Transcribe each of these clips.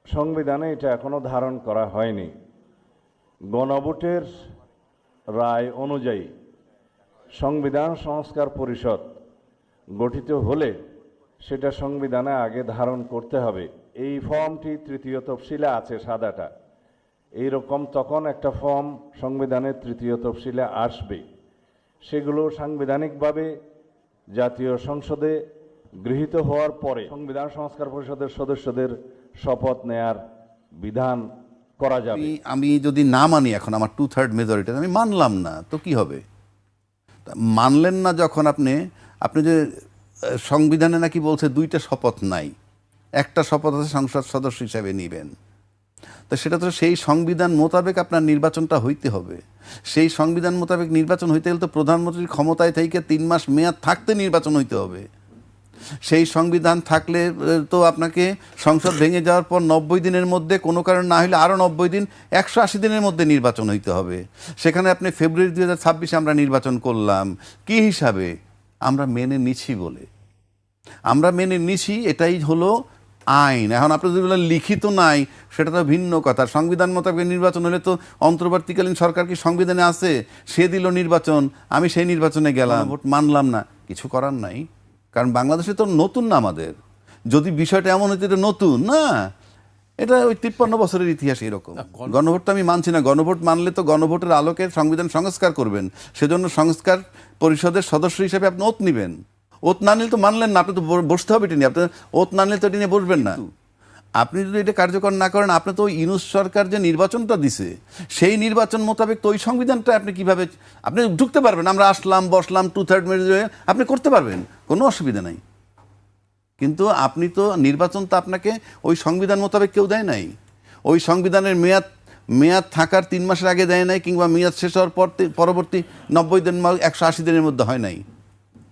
সংবিধানে এটা এখনো ধারণ করা হয়নি। গণভোটের রায় অনুযায়ী সংবিধান সংস্কার পরিষদ গঠিত হলে সেটা সংবিধানে আগে ধারণ করতে হবে। এই ফর্মটি তৃতীয় তফসিলে আছে, সাদাটা। এইরকম তখন একটা ফর্ম সংবিধানের তৃতীয় তফসিলে আসবে। সেগুলো সাংবিধানিকভাবে জাতীয় সংসদে গৃহীত হওয়ার পরে সংবিধান সংস্কার পরিষদের সদস্যদের শপথ নেয়ার বিধান করা যাবে। আমি যদি না মানি, এখন আমার 2/3 মেজরিটি আমি মানলাম না, তো কি হবে? মানলেন না যখন আপনি যে সংবিধানে নাকি বলছে 2টা শপথ নাই, একটা শপথ আছে সংসদ সদস্য হিসাবে নেবেন, তো সেটা তো সেই সংবিধান মোতাবেক আপনার নির্বাচনটা হইতে হবে। সেই সংবিধান মোতাবেক নির্বাচন হইতে গেলে তো প্রধানমন্ত্রীর ক্ষমতায় থেকে 3 মাস মেয়াদ থাকতে নির্বাচন হইতে হবে। সেই সংবিধান থাকলে তো আপনাকে সংসদ ভেঙে যাওয়ার পর 90 দিনের মধ্যে, কোনো কারণ না হলে আরও 90 দিন, 180 দিনের মধ্যে নির্বাচন হইতে হবে। সেখানে আপনি ফেব্রুয়ারি 2026 আমরা নির্বাচন করলাম কি হিসাবে? আমরা মেনে নিছি বলে, আমরা মেনে নিছি, এটাই হলো আইন। এখন আপনি যদি বলেন লিখিত নাই, সেটা তো ভিন্ন কথা। সংবিধান মোতাবেক নির্বাচন হলে তো অন্তর্বর্তীকালীন সরকার কি সংবিধানে আছে? সে দিল নির্বাচন, আমি সেই নির্বাচনে গেলাম, ভোট মানলাম না, কিছু করার নাই। কারণ বাংলাদেশে তো নতুন না আমাদের। যদি বিষয়টা এমন হতো এটা নতুন না, এটা ওই 53 বছরের ইতিহাস এরকম। গণভোট তো আমি মানছি না। গণভোট মানলে তো গণভোটের আলোকে সংবিধান সংস্কার করবেন, সেজন্য সংস্কার পরিষদের সদস্য হিসেবে আপনি ওত নেবেন। ওত না নিলে তো মানলেন না, আপনি তো বসতে হবে এটা নিয়ে। আপনি ওত না নিলে তো এটা নিয়ে বসবেন না। আপনি যদি এটা কার্যকর না করেন, আপনি তো ইউনূস সরকার যে নির্বাচনটা দিছে সেই নির্বাচন মোতাবেক তো ওই সংবিধানটা আপনি কিভাবে আপনি ঢুকতে পারবেন? আমরা আসলাম, বসলাম, 2/3 মেজরিটি আপনি করতে পারবেন, কোনো অসুবিধা নাই। কিন্তু আপনি তো নির্বাচন তো আপনাকে ওই সংবিধান মোতাবেক কেউ দেয় নাই। ওই সংবিধানের মেয়াদ থাকার 3 মাসের আগে দেয় নাই, কিংবা মেয়াদ শেষ হওয়ার পর পরবর্তী 90 দিন 180 দিনের মধ্যে হয় নাই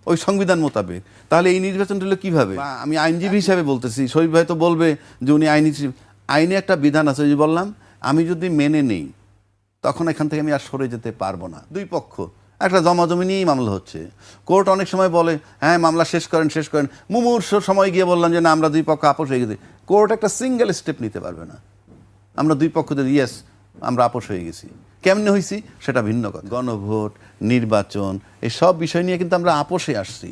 ওই সংবিধান মোতাবেক। তাহলে এই নির্বাচনটা হলো কীভাবে? আমি আইনজীবী হিসাবে বলতেছি, শরীফ ভাই তো বলবে যে উনি আইনে একটা বিধান আছে। যে বললাম, আমি যদি মেনে নেই তখন এখান থেকে আমি আর সরে যেতে পারবো না। দুই পক্ষ একটা জমাজমি নিয়েই মামলা হচ্ছে। কোর্ট অনেক সময় বলে হ্যাঁ মামলা শেষ করেন। মুমূর্ষ সময় গিয়ে বললাম যে না, আমরা দুই পক্ষ আপোষ হয়ে গেছি। কোর্ট একটা সিঙ্গেল স্টেপ নিতে পারবে না। আমরা দুই পক্ষ যদি ইয়েস আমরা আপোষ হয়ে গেছি, কেমনে হয়েছি সেটা ভিন্ন কথা। গণভোট, নির্বাচন, এই সব বিষয় নিয়ে কিন্তু আমরা আপোষে আসছি।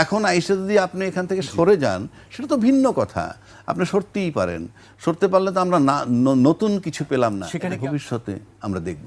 এখন আইসে যদি আপনি এখান থেকে সরে যান, সেটা তো ভিন্ন কথা। আপনি সরতেই পারেন, সরতে পারলে তো আমরা নতুন কিছু পেলাম না। সেখানে ভবিষ্যতে আমরা দেখব।